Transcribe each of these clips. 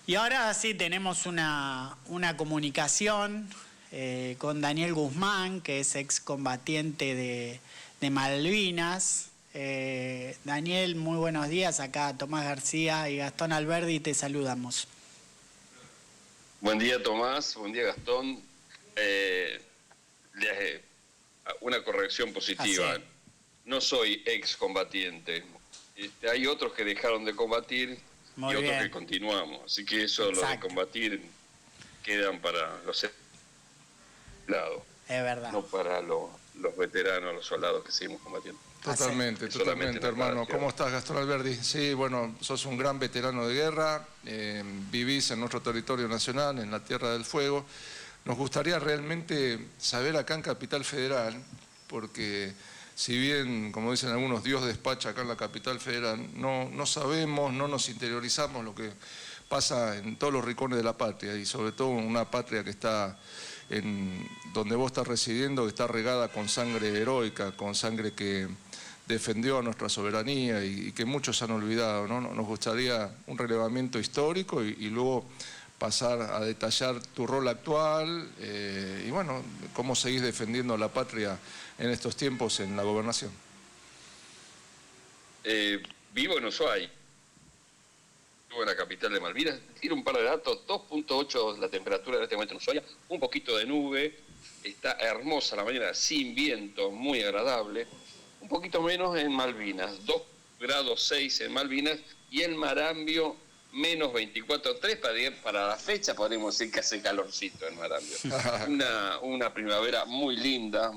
Y ahora sí tenemos una comunicación con Daniel Guzmán, que es excombatiente de Malvinas. Daniel, muy buenos días. Acá Tomás García y Gastón Alberdi te saludamos. Buen día, Tomás. Buen día, Gastón. Una corrección positiva. Así. No soy excombatiente. Hay otros que dejaron de combatir Muy y otros bien. que continuamos. Así que eso, lo de combatir, quedan para los lados. Es verdad. No para los veteranos, los soldados que seguimos combatiendo. Totalmente, hermano. ¿Cómo estás, Gastón Alberdi? Sí, bueno, sos un gran veterano de guerra, vivís en nuestro territorio nacional, en la Tierra del Fuego. Nos gustaría realmente saber acá en Capital Federal, porque si bien, como dicen algunos, Dios despacha acá en la Capital Federal, no sabemos, no nos interiorizamos lo que pasa en todos los rincones de la patria, y sobre todo en una patria que está donde vos estás residiendo, que está regada con sangre heroica, con sangre que defendió a nuestra soberanía y que muchos han olvidado, ¿no? Nos gustaría un relevamiento histórico y luego pasar a detallar tu rol actual y bueno, cómo seguís defendiendo a la patria en estos tiempos en la gobernación. Vivo en Ushuaia, vivo en la capital de Malvinas. Tiro un par de datos: 2.8 la temperatura en este momento en Ushuaia, un poquito de nube, está hermosa la mañana, sin viento, muy agradable. Un poquito menos en Malvinas, 2 grados 6 en Malvinas, y en Marambio menos 24,3. Para la fecha podríamos decir que hace calorcito en Marambio. una primavera muy linda,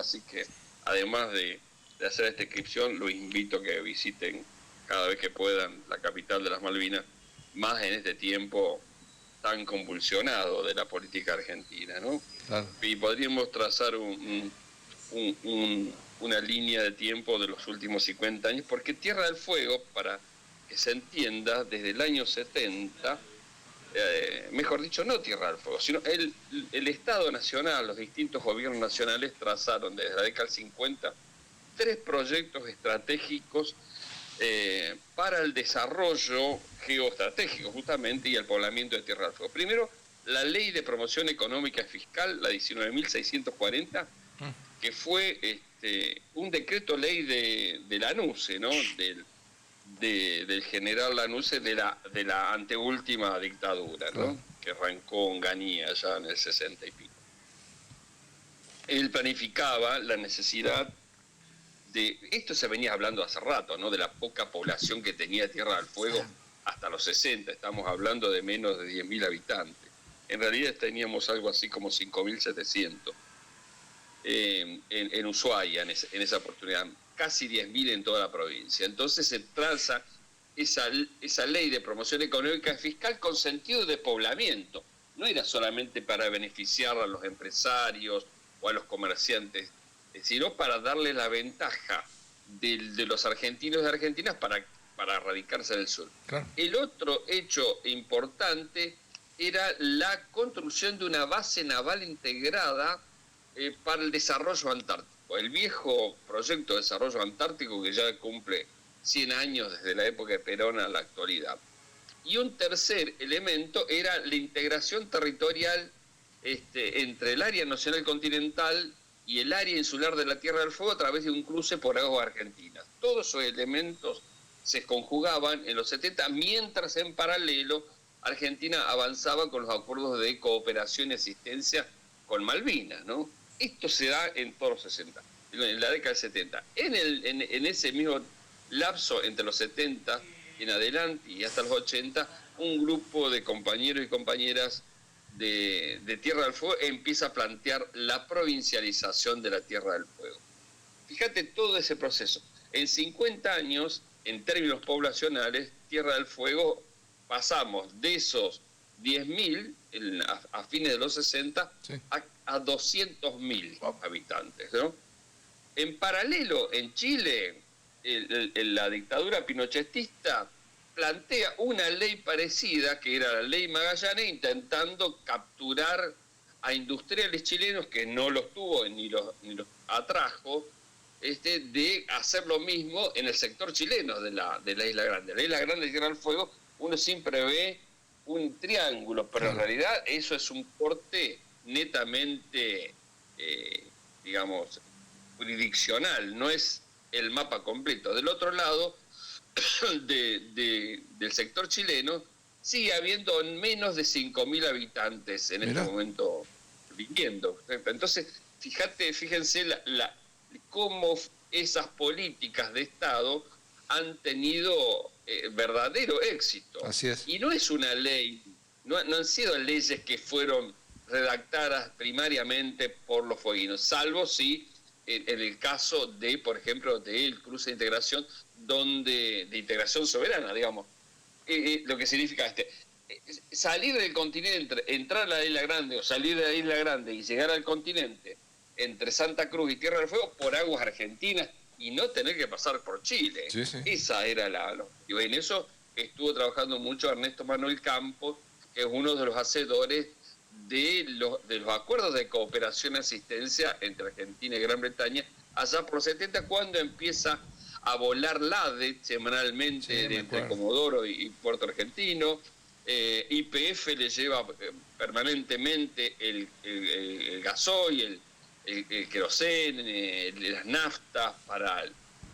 así que además de hacer esta inscripción, los invito a que visiten cada vez que puedan la capital de las Malvinas, más en este tiempo tan convulsionado de la política argentina, ¿no? Claro. Y podríamos trazar una línea de tiempo de los últimos 50 años, porque Tierra del Fuego, para que se entienda, desde el año 70, mejor dicho, no Tierra del Fuego, sino el Estado Nacional, los distintos gobiernos nacionales trazaron desde la década del 50 3 proyectos estratégicos para el desarrollo geoestratégico justamente y el poblamiento de Tierra del Fuego. Primero, la Ley de Promoción Económica y Fiscal, la 19.640, que fue un decreto ley de Lanusse, ¿no? Del general Lanusse de la anteúltima dictadura, ¿no? Que arrancó en Ganía ya en el 60 y pico. Él planificaba la necesidad de, esto se venía hablando hace rato, ¿no? De la poca población que tenía Tierra del Fuego hasta los 60, estamos hablando de menos de 10.000 habitantes. En realidad teníamos algo así como 5.700 en Ushuaia en esa oportunidad, casi 10.000 en toda la provincia. Entonces se traza esa ley de promoción económica y fiscal con sentido de poblamiento. No era solamente para beneficiar a los empresarios o a los comerciantes, sino para darle la ventaja de los argentinos y argentinas para radicarse en el sur. Claro. El otro hecho importante era la construcción de una base naval integrada para el desarrollo antártico. El viejo proyecto de desarrollo antártico que ya cumple 100 años desde la época de Perón a la actualidad. Y un tercer elemento era la integración territorial entre el área nacional continental y el área insular de la Tierra del Fuego a través de un cruce por aguas argentinas. Todos esos elementos se conjugaban en los 70, mientras en paralelo Argentina avanzaba con los acuerdos de cooperación y asistencia con Malvinas, ¿no? Esto se da en todos los 60, en la década del 70. En ese mismo lapso, entre los 70 en adelante y hasta los 80, un grupo de compañeros y compañeras de Tierra del Fuego empieza a plantear la provincialización de la Tierra del Fuego. Fíjate todo ese proceso. En 50 años, en términos poblacionales, Tierra del Fuego pasamos de esos 10.000 a fines de los 60 sí, a 200.000 habitantes, ¿no? En paralelo, en Chile, la dictadura pinochetista plantea una ley parecida, que era la ley Magallanes, intentando capturar a industriales chilenos, que no los tuvo ni los atrajo, de hacer lo mismo en el sector chileno de la Isla Grande. La Isla Grande de Tierra del Fuego, uno siempre ve un triángulo, pero en realidad eso es un corte netamente, digamos, jurisdiccional, no es el mapa completo. Del otro lado del sector chileno sigue habiendo menos de 5.000 habitantes en este momento viviendo. Entonces, fíjense cómo esas políticas de Estado han tenido verdadero éxito. Así es. Y no es una ley, no han sido leyes que fueron redactadas primariamente por los fueguinos, salvo si en el caso de, por ejemplo, del cruce de integración, de integración soberana, digamos. Lo que significa salir del continente, entrar a la Isla Grande o salir de la Isla Grande y llegar al continente entre Santa Cruz y Tierra del Fuego por aguas argentinas y no tener que pasar por Chile. Sí, sí. Esa era y en eso estuvo trabajando mucho Ernesto Manuel Campos, que es uno de los hacedores de los acuerdos de cooperación y asistencia entre Argentina y Gran Bretaña, allá por los 70, cuando empieza a volar la ADE semanalmente entre Comodoro y Puerto Argentino. YPF le lleva permanentemente el gasoil, el querosene, las naftas para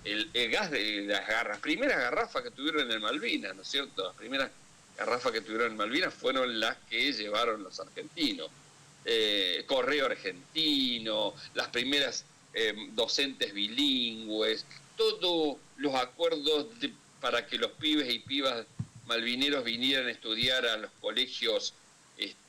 el gas de las primeras garrafas que tuvieron en el Malvinas, ¿no es cierto? Las primeras garrafas que tuvieron en Malvinas fueron las que llevaron los argentinos. Correo argentino, las primeras docentes bilingües, todos los acuerdos para que los pibes y pibas malvineros vinieran a estudiar a los colegios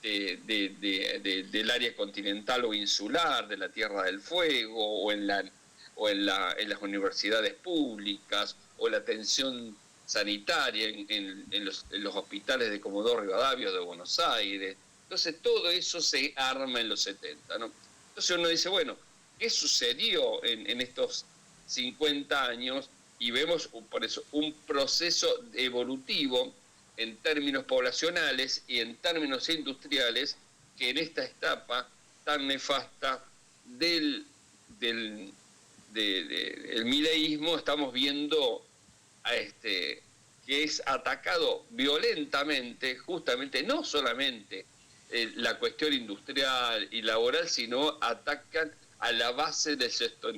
del área continental o insular, de la Tierra del Fuego, o en las universidades públicas, o la atención sanitaria en los hospitales de Comodoro Rivadavia o de Buenos Aires. Entonces todo eso se arma en los 70, ¿no? Entonces uno dice, bueno, ¿qué sucedió en estos 50 años? Y vemos por eso un proceso evolutivo en términos poblacionales y en términos industriales, que en esta etapa tan nefasta del mileísmo estamos viendo que es atacado violentamente, justamente no solamente la cuestión industrial y laboral, sino atacan a la base del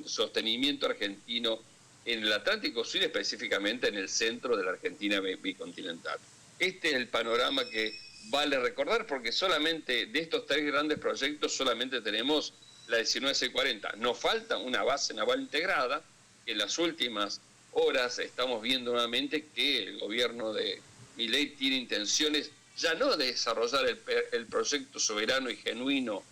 sostenimiento argentino en el Atlántico Sur, específicamente en el centro de la Argentina bicontinental. Este es el panorama que vale recordar, porque solamente de estos 3 grandes proyectos solamente tenemos la 19C40. Nos falta una base naval integrada, que en las últimas horas estamos viendo nuevamente que el gobierno de Milei tiene intenciones ya no de desarrollar el proyecto soberano y genuino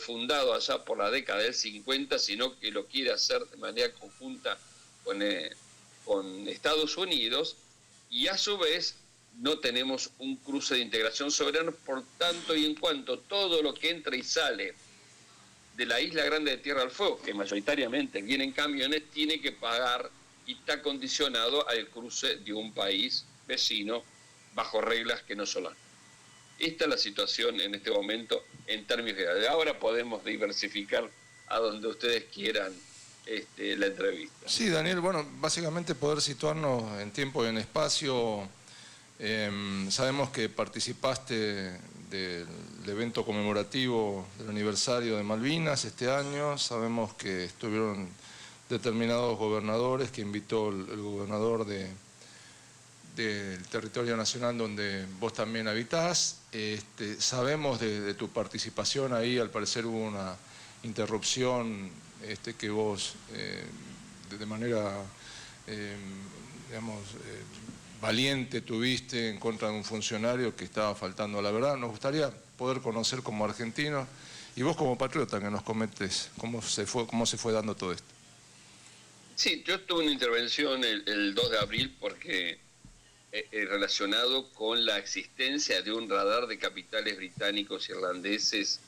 fundado allá por la década del 50, sino que lo quiere hacer de manera conjunta con Estados Unidos, y a su vez no tenemos un cruce de integración soberano. Por tanto y en cuanto todo lo que entra y sale de la Isla Grande de Tierra del Fuego, que mayoritariamente viene en camiones, tiene que pagar y está condicionado al cruce de un país vecino bajo reglas que no son las. Esta es la situación en este momento en términos generales. Ahora podemos diversificar a donde ustedes quieran la entrevista. Sí, Daniel, bueno, básicamente poder situarnos en tiempo y en espacio. Sabemos que participaste del evento conmemorativo del aniversario de Malvinas este año. Sabemos que estuvieron determinados gobernadores, que invitó el gobernador del territorio nacional donde vos también habitás. Sabemos de tu participación ahí, al parecer hubo una interrupción que vos de manera, digamos, valiente tuviste en contra de un funcionario que estaba faltando a la verdad. Nos gustaría poder conocer como argentinos y vos como patriota que nos comentes cómo se fue dando todo esto. Sí, yo tuve una intervención el 2 de abril porque relacionado con la existencia de un radar de capitales británicos y irlandeses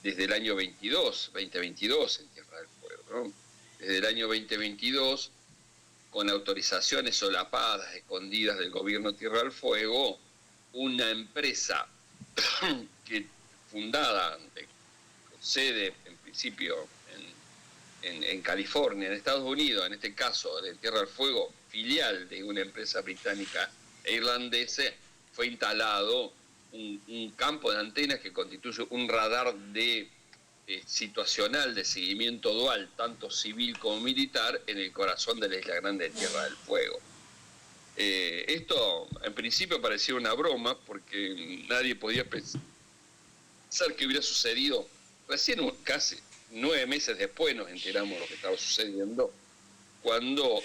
desde el año 2022 en Tierra del Fuego, ¿no? Desde el año 2022, con autorizaciones solapadas, escondidas del gobierno de Tierra del Fuego, una empresa fundada, con sede en principio en California, en Estados Unidos, en este caso de Tierra del Fuego, filial de una empresa británica e irlandesa, fue instalado un campo de antenas que constituye un radar de situacional de seguimiento dual, tanto civil como militar, en el corazón de la Isla Grande de Tierra del Fuego. Esto en principio parecía una broma, porque nadie podía pensar que hubiera sucedido. Recién, casi 9 meses después, nos enteramos de lo que estaba sucediendo, cuando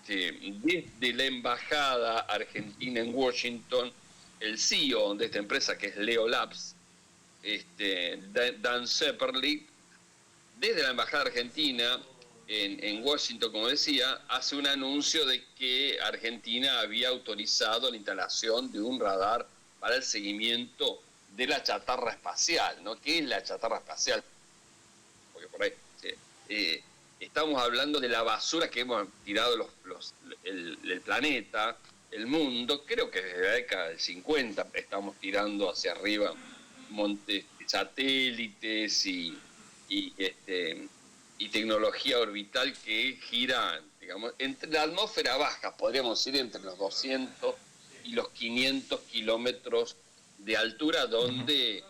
desde la embajada argentina en Washington, el CEO de esta empresa, que es Leo Labs, Dan Sepperly, desde la embajada argentina en Washington, como decía, hace un anuncio de que Argentina había autorizado la instalación de un radar para el seguimiento de la chatarra espacial, ¿no? ¿Qué es la chatarra espacial? Porque por ahí estamos hablando de la basura que hemos tirado el planeta, el mundo. Creo que desde la década del 50 estamos tirando hacia arriba montes, satélites y tecnología orbital que gira, digamos, entre la atmósfera baja, podríamos decir, entre los 200 y los 500 kilómetros de altura, donde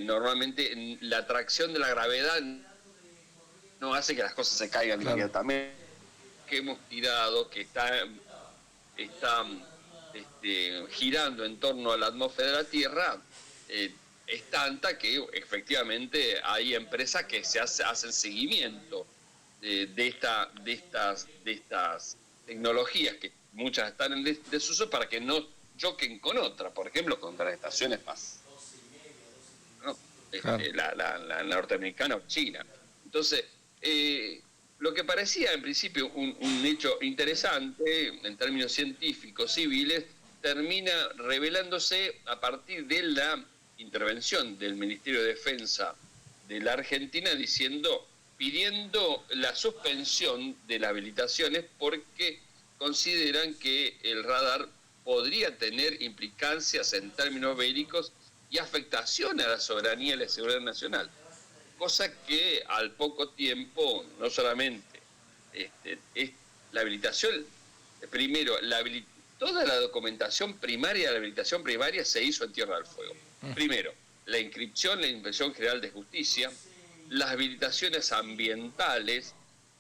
normalmente la atracción de la gravedad no hace que las cosas se caigan inmediatamente. Que hemos tirado, que está girando en torno a la atmósfera de la Tierra, es tanta que efectivamente hay empresas que hacen seguimiento de estas tecnologías, que muchas están en desuso, para que no choquen con otras, por ejemplo, contra las estaciones más, ¿no? Claro. La norteamericana o China. Entonces, lo que parecía en principio un hecho interesante en términos científicos, civiles, termina revelándose a partir de la intervención del Ministerio de Defensa de la Argentina, pidiendo la suspensión de las habilitaciones, porque consideran que el radar podría tener implicancias en términos bélicos y afectación a la soberanía y la seguridad nacional. Cosa que al poco tiempo, no solamente es la habilitación, primero, toda la documentación primaria de la habilitación primaria se hizo en Tierra del Fuego. Primero, la inscripción, la Inspección General de Justicia, las habilitaciones ambientales,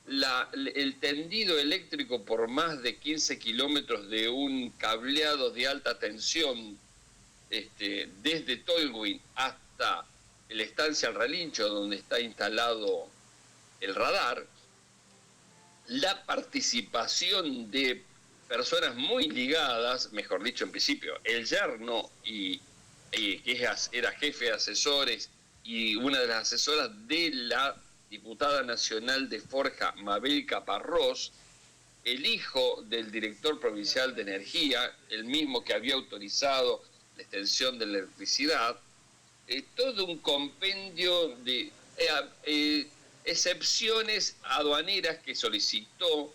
el tendido eléctrico por más de 15 kilómetros de un cableado de alta tensión desde Tolwyn hasta la estancia El Relincho, donde está instalado el radar, la participación de personas muy ligadas, mejor dicho, en principio, el yerno que era jefe de asesores y una de las asesoras de la diputada nacional de Forja, Mabel Caparrós, el hijo del director provincial de energía, el mismo que había autorizado la extensión de la electricidad, todo un compendio de excepciones aduaneras que solicitó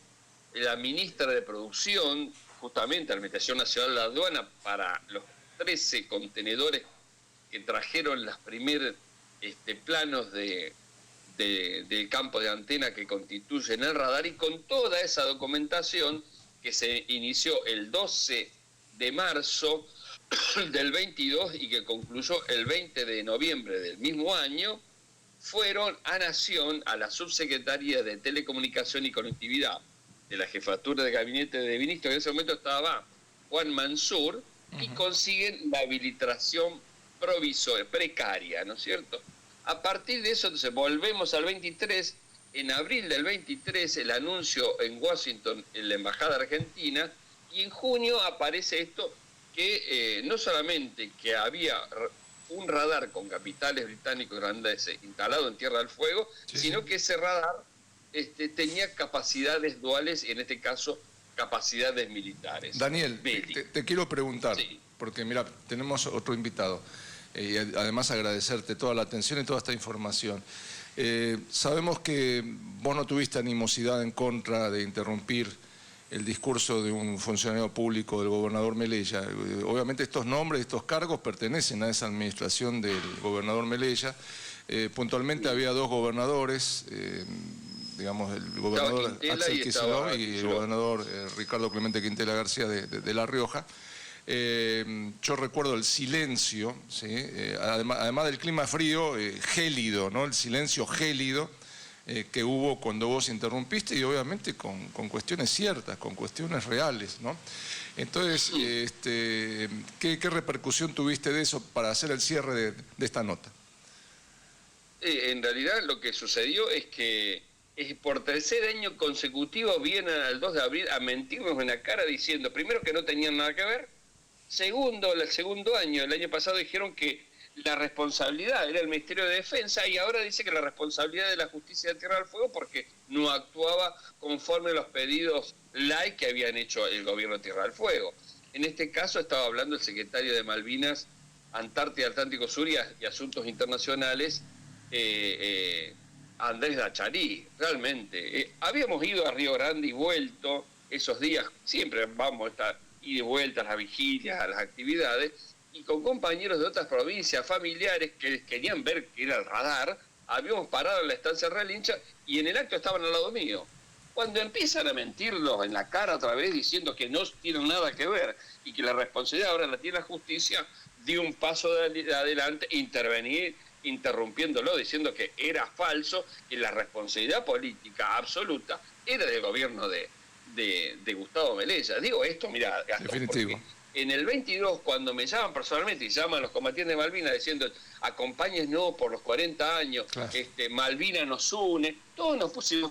la ministra de Producción, justamente a la Administración Nacional de la Aduana, para los 13 contenedores que trajeron los primeros planos del campo de antena que constituyen el radar, y con toda esa documentación que se inició el 12 de marzo del 22 y que concluyó el 20 de noviembre del mismo año, fueron a Nación, a la Subsecretaría de Telecomunicación y Conectividad de la Jefatura de Gabinete de Ministros. En ese momento estaba Juan Mansur, y consiguen la habilitación provisoria, precaria, ¿no es cierto? A partir de eso, entonces, volvemos al 23, en abril del 23, el anuncio en Washington, en la Embajada Argentina, y en junio aparece esto, que no solamente que había un radar con capitales británicos grandes instalado en Tierra del Fuego, sino que ese radar tenía capacidades duales, y en este caso capacidades militares. Daniel, te quiero preguntar, porque mira, tenemos otro invitado, y además agradecerte toda la atención y toda esta información. Sabemos que vos no tuviste animosidad en contra de interrumpir el discurso de un funcionario público, del gobernador Melella. Obviamente estos nombres, estos cargos pertenecen a esa administración del gobernador Melella. Puntualmente había 2 gobernadores, digamos, el gobernador Axel Kicillof y el gobernador Ricardo Clemente Quintela García de La Rioja. Yo recuerdo el silencio, ¿sí? Además del clima frío, gélido, ¿no? El silencio gélido que hubo cuando vos interrumpiste y obviamente con cuestiones ciertas, con cuestiones reales, ¿no? Entonces, ¿qué repercusión tuviste de eso para hacer el cierre de esta nota? En realidad lo que sucedió es que por tercer año consecutivo vienen al 2 de abril a mentirnos en la cara diciendo, primero, que no tenían nada que ver, segundo, el segundo año, el año pasado dijeron que la responsabilidad era el Ministerio de Defensa y ahora dice que la responsabilidad de la Justicia de Tierra del Fuego porque no actuaba conforme a los pedidos light que habían hecho el gobierno de Tierra del Fuego. En este caso estaba hablando el secretario de Malvinas, Antártida, Atlántico Sur y Asuntos Internacionales, Andrés Dacharí. Realmente, habíamos ido a Río Grande y vuelto esos días, siempre vamos a estar ida y vuelta a las vigilias, a las actividades, y con compañeros de otras provincias, familiares que querían ver qué era el radar, habíamos parado en la estancia Relincha y en el acto estaban al lado mío. Cuando empiezan a mentirlos en la cara otra vez diciendo que no tienen nada que ver y que la responsabilidad ahora la tiene la justicia, di un paso de adelante, intervenir interrumpiéndolo, diciendo que era falso, que la responsabilidad política absoluta era del gobierno de Gustavo Melella. Digo esto, mira, definitivo. En el 22, cuando me llaman personalmente y llaman los combatientes de Malvinas diciendo, acompáñennos por los 40 años, claro, Malvinas nos une, todos nos pusimos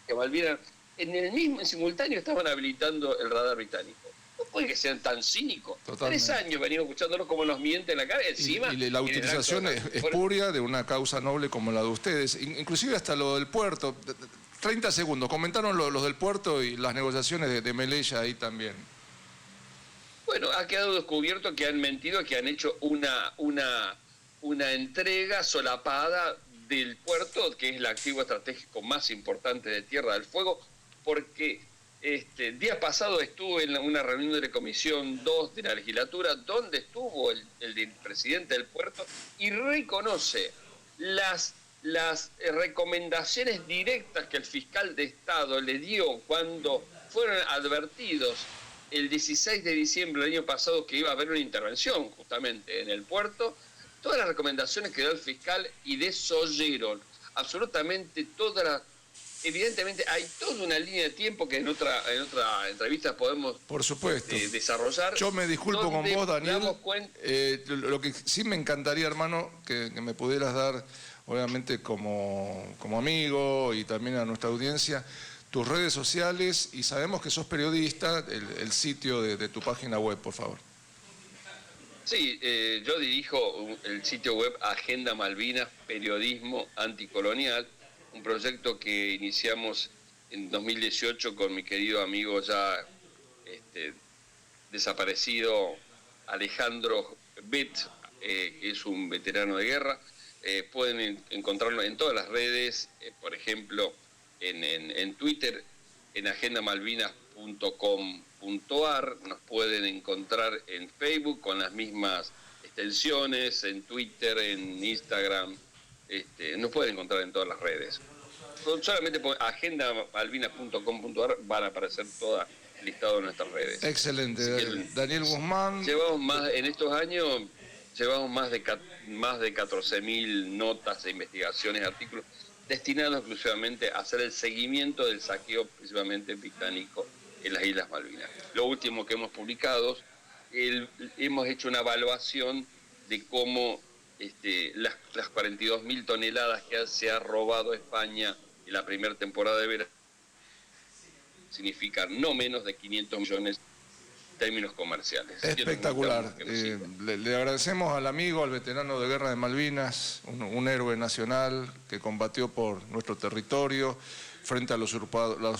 que Malvinas, en simultáneo estaban habilitando el radar británico. No puede que sean tan cínicos. Totalmente. 3 años venimos escuchándolos como nos mienten en la cara, encima... Y la utilización espuria de una causa noble como la de ustedes, inclusive hasta lo del puerto. 30 segundos, comentaron los del puerto y las negociaciones de Melella ahí también. Bueno, ha quedado descubierto que han mentido, que han hecho una entrega solapada del puerto, que es el activo estratégico más importante de Tierra del Fuego, porque el día pasado estuve en una reunión de la Comisión 2 de la legislatura, donde estuvo el presidente del puerto y reconoce las recomendaciones directas que el fiscal de Estado le dio cuando fueron advertidos el 16 de diciembre del año pasado que iba a haber una intervención justamente en el puerto. Todas las recomendaciones que dio el fiscal y desoyeron absolutamente todas las... Evidentemente hay toda una línea de tiempo que en otra entrevista podemos, por supuesto, desarrollar. Yo me disculpo con vos, Daniel. Lo que sí me encantaría, hermano, que me pudieras dar, obviamente como amigo y también a nuestra audiencia, tus redes sociales, y sabemos que sos periodista, el sitio de tu página web, por favor. Sí, yo dirijo el sitio web Agenda Malvinas, Periodismo Anticolonial, un proyecto que iniciamos en 2018 con mi querido amigo ya desaparecido Alejandro Bet, que es un veterano de guerra. Pueden encontrarlo en todas las redes, por ejemplo, en Twitter, en agendamalvinas.com.ar, nos pueden encontrar en Facebook con las mismas extensiones, en Twitter, en Instagram, nos pueden encontrar en todas las redes. Solamente por agendamalvinas.com.ar van a aparecer todas el listado de nuestras redes. Excelente, Daniel Guzmán. En estos años llevamos más de 14.000 notas de investigaciones, artículos destinados exclusivamente a hacer el seguimiento del saqueo principalmente británico en las Islas Malvinas. Lo último que hemos publicado, hemos hecho una evaluación de cómo las 42.000 toneladas que se ha robado España en la primera temporada de verano significan no menos de 500 millones en términos comerciales. Espectacular. Le agradecemos al amigo, al veterano de guerra de Malvinas, un héroe nacional que combatió por nuestro territorio frente a los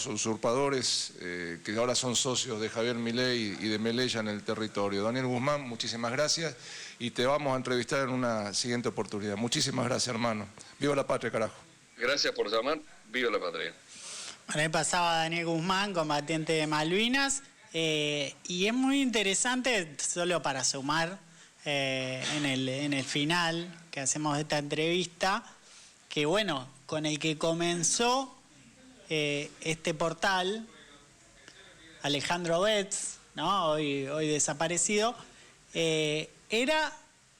usurpadores que ahora son socios de Javier Milei y de Melella en el territorio. Daniel Guzmán, muchísimas gracias y te vamos a entrevistar en una siguiente oportunidad. Muchísimas gracias, hermano. Viva la patria, carajo. Gracias por llamar. Viva la patria. Bueno, ahí pasaba Daniel Guzmán, combatiente de Malvinas, y es muy interesante, solo para sumar en el final que hacemos de esta entrevista, que bueno, con el que comenzó este portal, Alejandro Betz, ¿no? Hoy desaparecido, era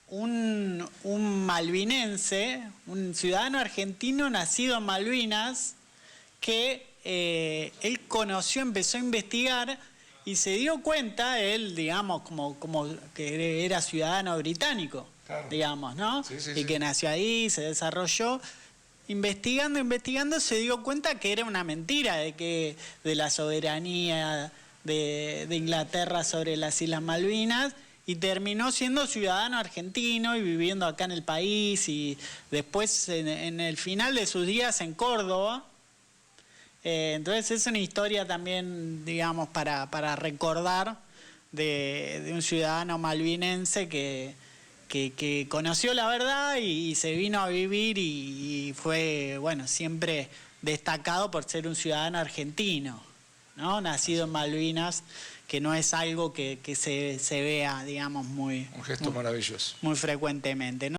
un malvinense, un ciudadano argentino nacido en Malvinas, que él conoció, empezó a investigar y se dio cuenta, él, digamos, como que era ciudadano británico, claro, digamos, ¿no? Sí, sí, y que nació ahí, se desarrolló. Investigando, se dio cuenta que era una mentira de la soberanía de Inglaterra sobre las Islas Malvinas, y terminó siendo ciudadano argentino y viviendo acá en el país, y después en el final de sus días en Córdoba. Entonces es una historia también, digamos, para recordar de un ciudadano malvinense que conoció la verdad y se vino a vivir y fue, bueno, siempre destacado por ser un ciudadano argentino, ¿no? Nacido en Malvinas, que no es algo que se vea, digamos, un gesto maravilloso, muy frecuentemente, ¿no?